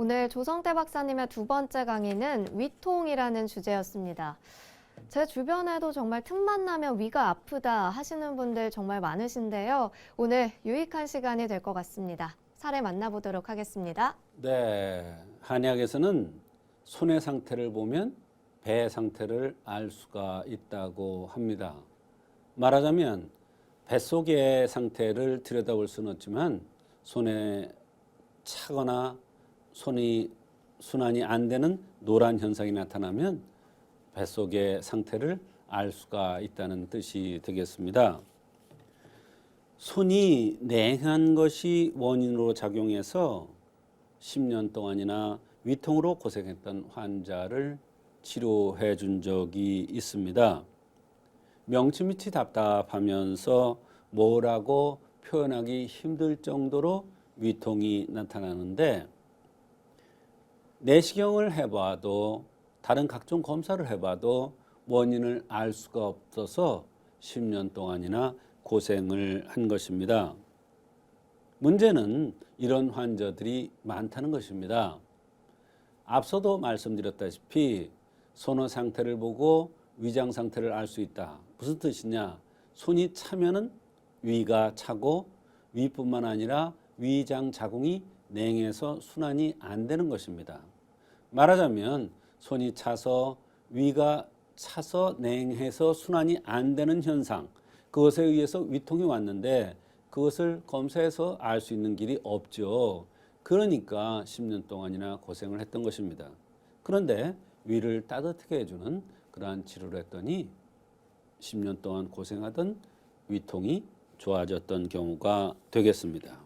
오늘 조성태 박사님의 두 번째 강의는 위통이라는 주제였습니다. 제 주변에도 정말 틈만 나면 위가 아프다 하시는 분들 정말 많으신데요. 오늘 유익한 시간이 될 것 같습니다. 사례 만나보도록 하겠습니다. 네, 한의학에서는 손의 상태를 보면 배 상태를 알 수가 있다고 합니다. 말하자면 뱃속의 상태를 들여다볼 수는 없지만 손에 차거나 손이 순환이 안 되는 노란 현상이 나타나면 뱃속의 상태를 알 수가 있다는 뜻이 되겠습니다. 손이 냉한 것이 원인으로 작용해서 10년 동안이나 위통으로 고생했던 환자를 치료해 준 적이 있습니다. 명치 밑이 답답하면서 뭐라고 표현하기 힘들 정도로 위통이 나타나는데 내시경을 해봐도 다른 각종 검사를 해봐도 원인을 알 수가 없어서 10년 동안이나 고생을 한 것입니다. 문제는 이런 환자들이 많다는 것입니다. 앞서도 말씀드렸다시피 손의 상태를 보고 위장 상태를 알 수 있다. 무슨 뜻이냐? 손이 차면은 위가 차고 위뿐만 아니라 위장 자궁이 냉해서 순환이 안 되는 것입니다. 말하자면 손이 차서 위가 차서 냉해서 순환이 안 되는 현상, 그것에 의해서 위통이 왔는데 그것을 검사해서 알 수 있는 길이 없죠. 그러니까 10년 동안이나 고생을 했던 것입니다. 그런데 위를 따뜻하게 해주는 그러한 치료를 했더니 10년 동안 고생하던 위통이 좋아졌던 경우가 되겠습니다.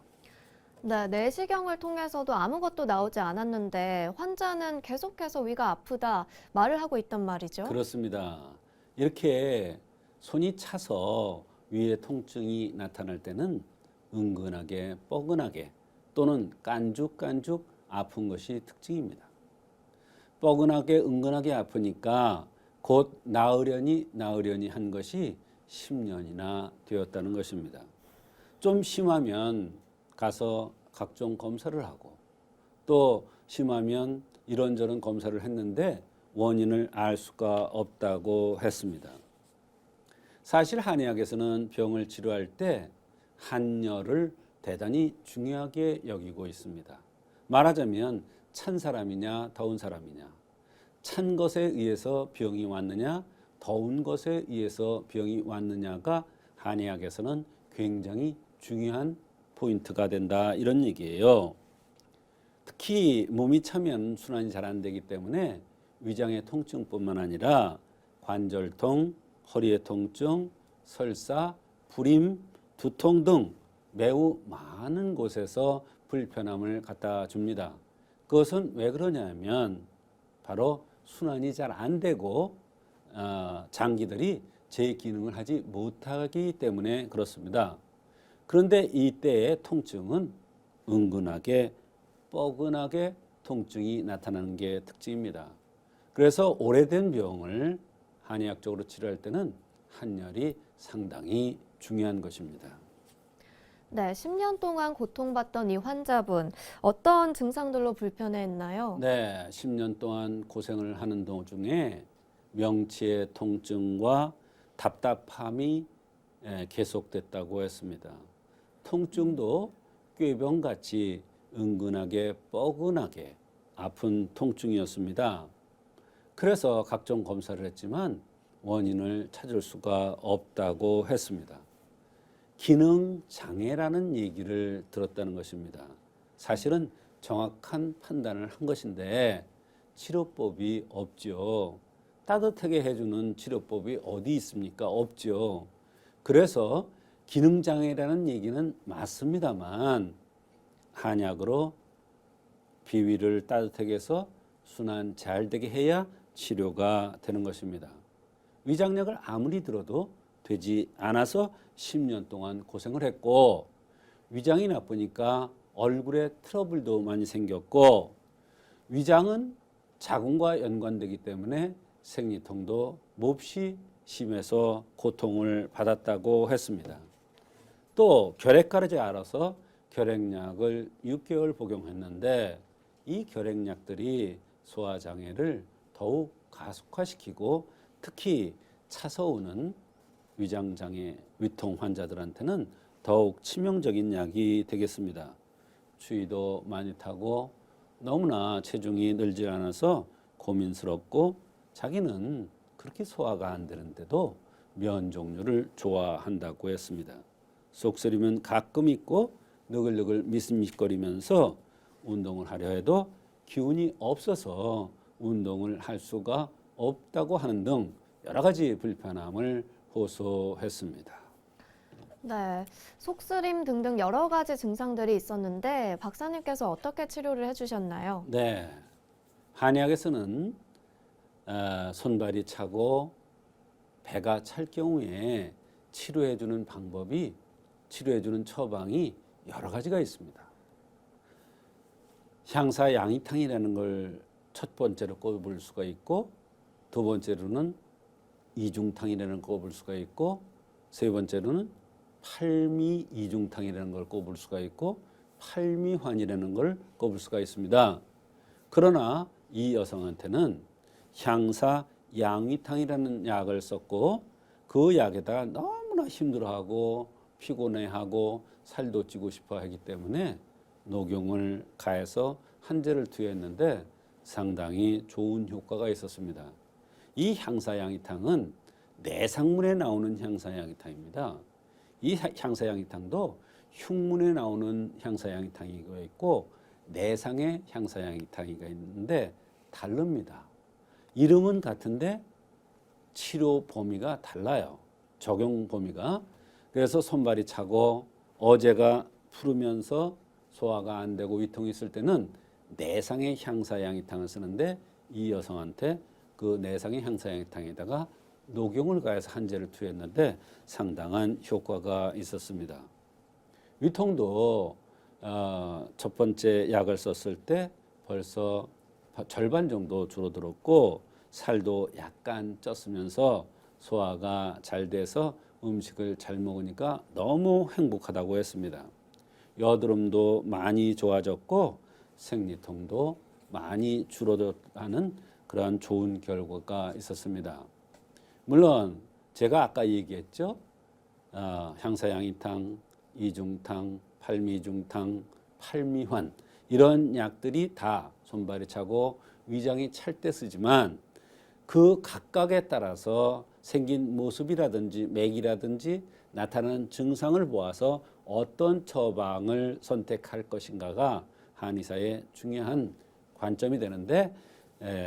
네, 내시경을 통해서도 아무것도 나오지 않았는데 환자는 계속해서 위가 아프다 말을 하고 있단 말이죠. 그렇습니다. 이렇게 손이 차서 위에 통증이 나타날 때는 은근하게 뻐근하게 또는 깐죽깐죽 아픈 것이 특징입니다. 뻐근하게 은근하게 아프니까 곧 나으려니 한 것이 10년이나 되었다는 것입니다. 좀 심하면 가서 각종 검사를 하고 또 심하면 이런저런 검사를 했는데 원인을 알 수가 없다고 했습니다. 사실 한의학에서는 병을 치료할 때 한열을 대단히 중요하게 여기고 있습니다. 말하자면 찬 사람이냐 더운 사람이냐, 찬 것에 의해서 병이 왔느냐 더운 것에 의해서 병이 왔느냐가 한의학에서는 굉장히 중요한 포인트가 된다, 이런 얘기예요. 특히 몸이 차면 순환이 잘 안 되기 때문에 위장의 통증뿐만 아니라 관절통, 허리의 통증, 설사, 불임, 두통 등 매우 많은 곳에서 불편함을 갖다 줍니다. 그것은 왜 그러냐면 바로 순환이 잘 안 되고 장기들이 제 기능을 하지 못하기 때문에 그렇습니다. 그런데 이때의 통증은 은근하게 뻐근하게 통증이 나타나는 게 특징입니다. 그래서 오래된 병을 한의학적으로 치료할 때는 한열이 상당히 중요한 것입니다. 네, 10년 동안 고통받던 이 환자분 어떤 증상들로 불편해했나요? 네, 10년 동안 고생을 하는 도중에 명치의 통증과 답답함이 계속됐다고 했습니다. 통증도 꾀병같이 은근하게 뻐근하게 아픈 통증이었습니다. 그래서 각종 검사를 했지만 원인을 찾을 수가 없다고 했습니다. 기능 장애라는 얘기를 들었다는 것입니다. 사실은 정확한 판단을 한 것인데 치료법이 없죠. 따뜻하게 해주는 치료법이 어디 있습니까? 없죠. 그래서 기능 장애라는 얘기는 맞습니다만 한약으로 비위를 따뜻하게 해서 순환 잘 되게 해야 치료가 되는 것입니다. 위장약을 아무리 들어도 되지 않아서 10년 동안 고생을 했고, 위장이 나쁘니까 얼굴에 트러블도 많이 생겼고, 위장은 자궁과 연관되기 때문에 생리통도 몹시 심해서 고통을 받았다고 했습니다. 또 결핵가루제 알아서 결핵약을 6개월 복용했는데 이 결핵약들이 소화장애를 더욱 가속화시키고 특히 차서오는 위장장애, 위통 환자들한테는 더욱 치명적인 약이 되겠습니다. 추위도 많이 타고 너무나 체중이 늘지 않아서 고민스럽고 자기는 그렇게 소화가 안 되는데도 면 종류를 좋아한다고 했습니다. 속쓰림은 가끔 있고 느글느글 미스미거리면서 운동을 하려 해도 기운이 없어서 운동을 할 수가 없다고 하는 등 여러 가지 불편함을 호소했습니다. 네, 속쓰림 등등 여러 가지 증상들이 있었는데 박사님께서 어떻게 치료를 해주셨나요? 네, 한의학에서는 손발이 차고 배가 찰 경우에 치료해주는 방법이 치료해주는 처방이 여러 가지가 있습니다. 향사양이탕이라는 걸 첫 번째로 꼽을 수가 있고 두 번째로는 이중탕이라는 걸 꼽을 수가 있고 세 번째로는 팔미이중탕이라는 걸 꼽을 수가 있고 팔미환이라는 걸 꼽을 수가 있습니다. 그러나 이 여성한테는 향사양위탕이라는 약을 썼고 그 약에다 너무나 힘들어하고 피곤해하고 살도 찌고 싶어 하기 때문에 녹용을 가해서 한제를 투여했는데 상당히 좋은 효과가 있었습니다. 이 향사양이탕은 내상문에 나오는 향사양이탕입니다. 이 향사양이탕도 흉문에 나오는 향사양이탕이가 있고 내상의 향사양이탕이가 있는데 다릅니다. 이름은 같은데 치료 범위가 달라요. 적용 범위가. 그래서 손발이 차고 어제가 푸르면서 소화가 안 되고 위통이 있을 때는 내상의 향사양이탕을 쓰는데 이 여성한테 그 내상의 향사양이탕에다가 녹용을 가해서 한제를 투여했는데 상당한 효과가 있었습니다. 위통도 첫 번째 약을 썼을 때 벌써 절반 정도 줄어들었고 살도 약간 쪘으면서 소화가 잘 돼서 음식을 잘 먹으니까 너무 행복하다고 했습니다. 여드름도 많이 좋아졌고 생리통도 많이 줄어들었다는 그러한 좋은 결과가 있었습니다. 물론 제가 아까 얘기했죠. 향사양이탕, 이중탕, 팔미중탕, 팔미환 이런 약들이 다 손발이 차고 위장이 찰 때 쓰지만 그 각각에 따라서 생긴 모습이라든지 맥이라든지 나타나는 증상을 보아서 어떤 처방을 선택할 것인가가 한의사의 중요한 관점이 되는데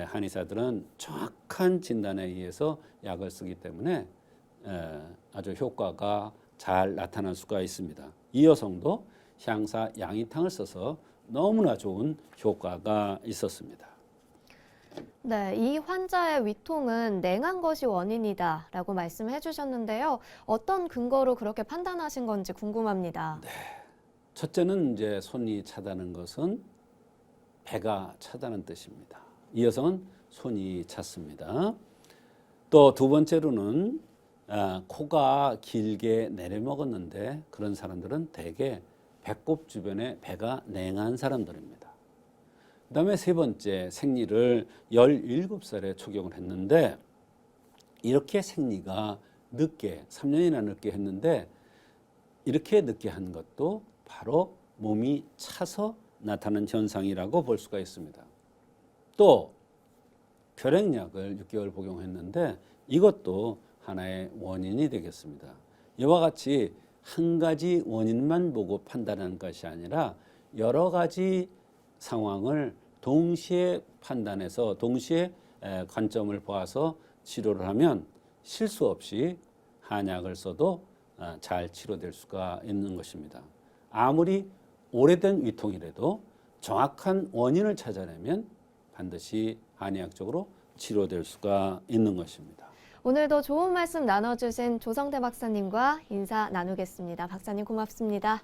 한의사들은 정확한 진단에 의해서 약을 쓰기 때문에 아주 효과가 잘 나타날 수가 있습니다. 이 여성도 향사 양이탕을 써서 너무나 좋은 효과가 있었습니다. 네, 이 환자의 위통은 냉한 것이 원인이다라고 말씀해 주셨는데요. 어떤 근거로 그렇게 판단하신 건지 궁금합니다. 네. 첫째는 이제 손이 차다는 것은 배가 차다는 뜻입니다. 이 여성은 손이 찼습니다. 또 두 번째로는 코가 길게 내려먹었는데 그런 사람들은 대개 배꼽 주변에 배가 냉한 사람들입니다. 그 다음에 세 번째 생리를 17살에 초경을 했는데 이렇게 생리가 늦게 3년이나 늦게 했는데 이렇게 늦게 한 것도 바로 몸이 차서 나타나는 현상이라고 볼 수가 있습니다. 또 결핵약을 6개월 복용했는데 이것도 하나의 원인이 되겠습니다. 이와 같이 한 가지 원인만 보고 판단하는 것이 아니라 여러 가지 상황을 동시에 판단해서 동시에 관점을 보아서 치료를 하면 실수 없이 한약을 써도 잘 치료될 수가 있는 것입니다. 아무리 오래된 위통이라도 정확한 원인을 찾아내면 반드시 한의학적으로 치료될 수가 있는 것입니다. 오늘도 좋은 말씀 나눠주신 조성대 박사님과 인사 나누겠습니다. 박사님 고맙습니다.